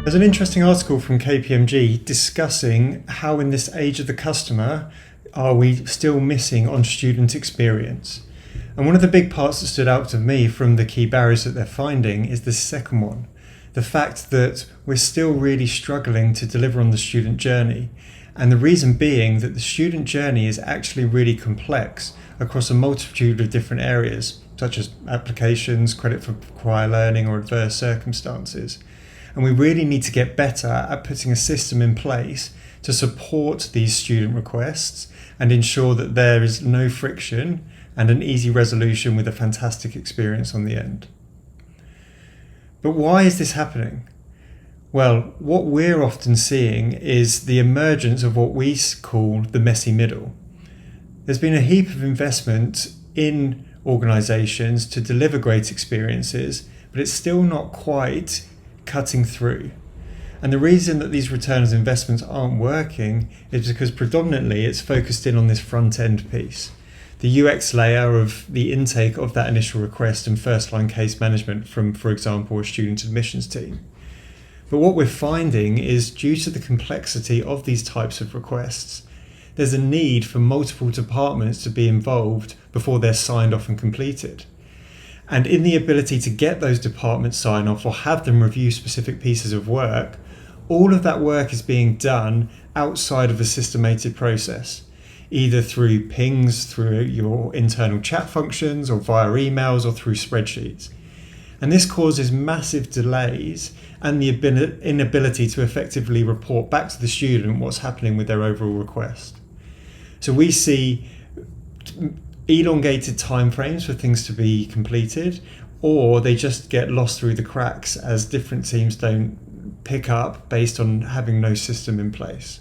There's an interesting article from KPMG discussing how in this age of the customer are we still missing on student experience. And one of the big parts that stood out to me from the key barriers that they're finding is the second one. The fact that we're still really struggling to deliver on the student journey. And the reason being that the student journey is actually really complex across a multitude of different areas, such as applications, credit for prior learning or adverse circumstances. And we really need to get better at putting a system in place to support these student requests and ensure that there is no friction and an easy resolution with a fantastic experience on the end. But why is this happening? Well, what we're often seeing is the emergence of what we call the messy middle. There's been a heap of investment in organisations to deliver great experiences, but it's still not quite cutting through. And the reason that these return on investments aren't working is because predominantly it's focused in on this front end piece. The UX layer of the intake of that initial request and first line case management from, for example, a student admissions team. But what we're finding is due to the complexity of these types of requests, there's a need for multiple departments to be involved before they're signed off and completed. And in the ability to get those departments sign off or have them review specific pieces of work, all of that work is being done outside of a systemated process, either through pings, through your internal chat functions, or via emails, or through spreadsheets. And this causes massive delays and the inability to effectively report back to the student what's happening with their overall request. So we see elongated timeframes for things to be completed, or they just get lost through the cracks as different teams don't pick up based on having no system in place.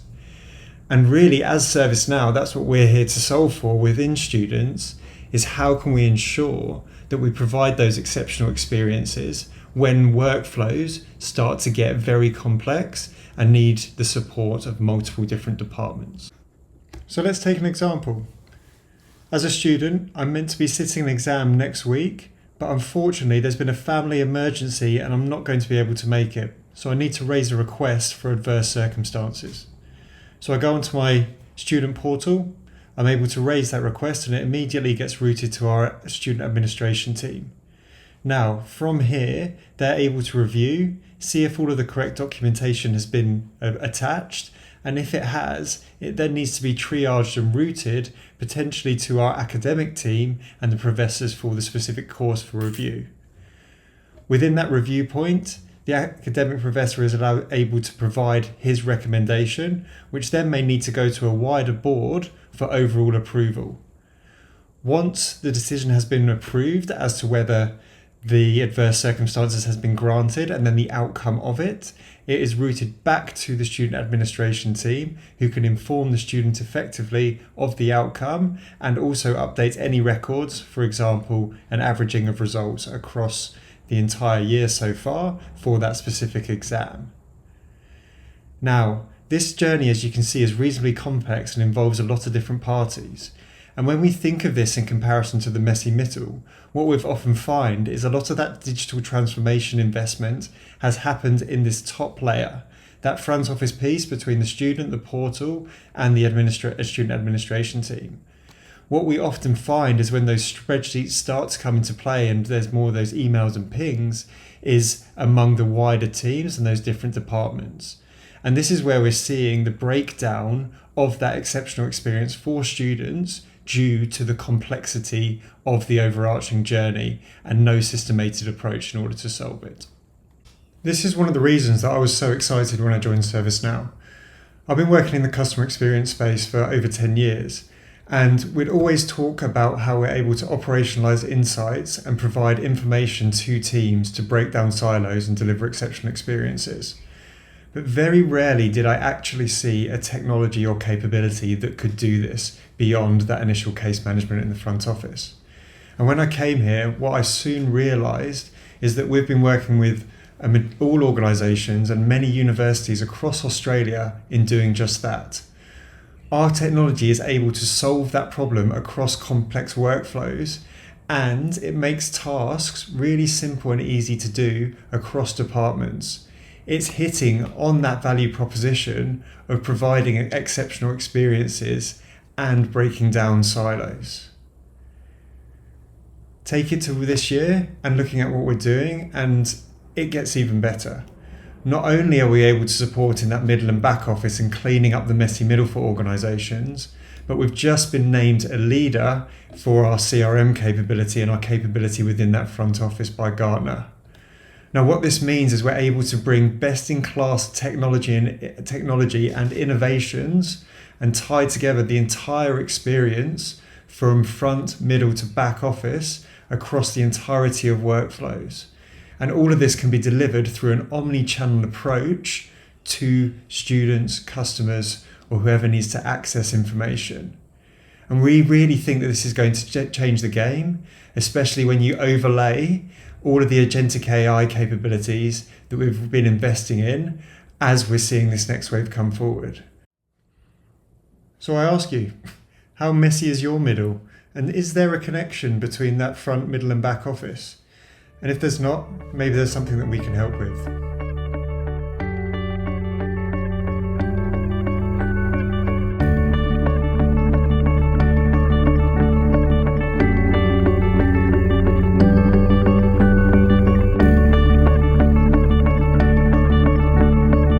And really, as ServiceNow, that's what we're here to solve for within students, is how can we ensure that we provide those exceptional experiences when workflows start to get very complex and need the support of multiple different departments. So let's take an example. As a student, I'm meant to be sitting an exam next week, but unfortunately there's been a family emergency and I'm not going to be able to make it. So I need to raise a request for adverse circumstances. So I go onto my student portal, I'm able to raise that request and it immediately gets routed to our student administration team. Now, from here, they're able to review, see if all of the correct documentation has been attached, and if it has, it then needs to be triaged and routed potentially to our academic team and the professors for the specific course for review. Within that review point, the academic professor is able to provide his recommendation, which then may need to go to a wider board for overall approval. Once the decision has been approved as to whether the adverse circumstances has been granted and then the outcome of it, it is routed back to the student administration team who can inform the student effectively of the outcome and also update any records, for example, an averaging of results across the entire year so far for that specific exam. Now, this journey, as you can see, is reasonably complex and involves a lot of different parties. And when we think of this in comparison to the messy middle, what we've often find is a lot of that digital transformation investment has happened in this top layer, that front office piece between the student, the portal, and the student administration team. What we often find is when those spreadsheets start to come into play and there's more of those emails and pings is among the wider teams and those different departments. And this is where we're seeing the breakdown of that exceptional experience for students due to the complexity of the overarching journey and no systemated approach in order to solve it. This is one of the reasons that I was so excited when I joined ServiceNow. I've been working in the customer experience space for over 10 years, and we'd always talk about how we're able to operationalize insights and provide information to teams to break down silos and deliver exceptional experiences. But very rarely did I actually see a technology or capability that could do this beyond that initial case management in the front office. And when I came here, what I soon realized is that we've been working with all organizations and many universities across Australia in doing just that. Our technology is able to solve that problem across complex workflows, and it makes tasks really simple and easy to do across departments. it's hitting on that value proposition of providing exceptional experiences and breaking down silos. Take it to this year and looking at what we're doing, and it gets even better. Not only are we able to support in that middle and back office and cleaning up the messy middle for organisations, but we've just been named a leader for our CRM capability and our capability within that front office by Gartner. Now, what this means is we're able to bring best-in-class technology and innovations and tie together the entire experience from front, middle to back office across the entirety of workflows. And all of this can be delivered through an omni-channel approach to students, customers, or whoever needs to access information. And we really think that this is going to change the game, especially when you overlay all of the agentic AI capabilities that we've been investing in as we're seeing this next wave come forward. So I ask you, how messy is your middle? And is there a connection between that front, middle, and back office? And if there's not, maybe there's something that we can help with.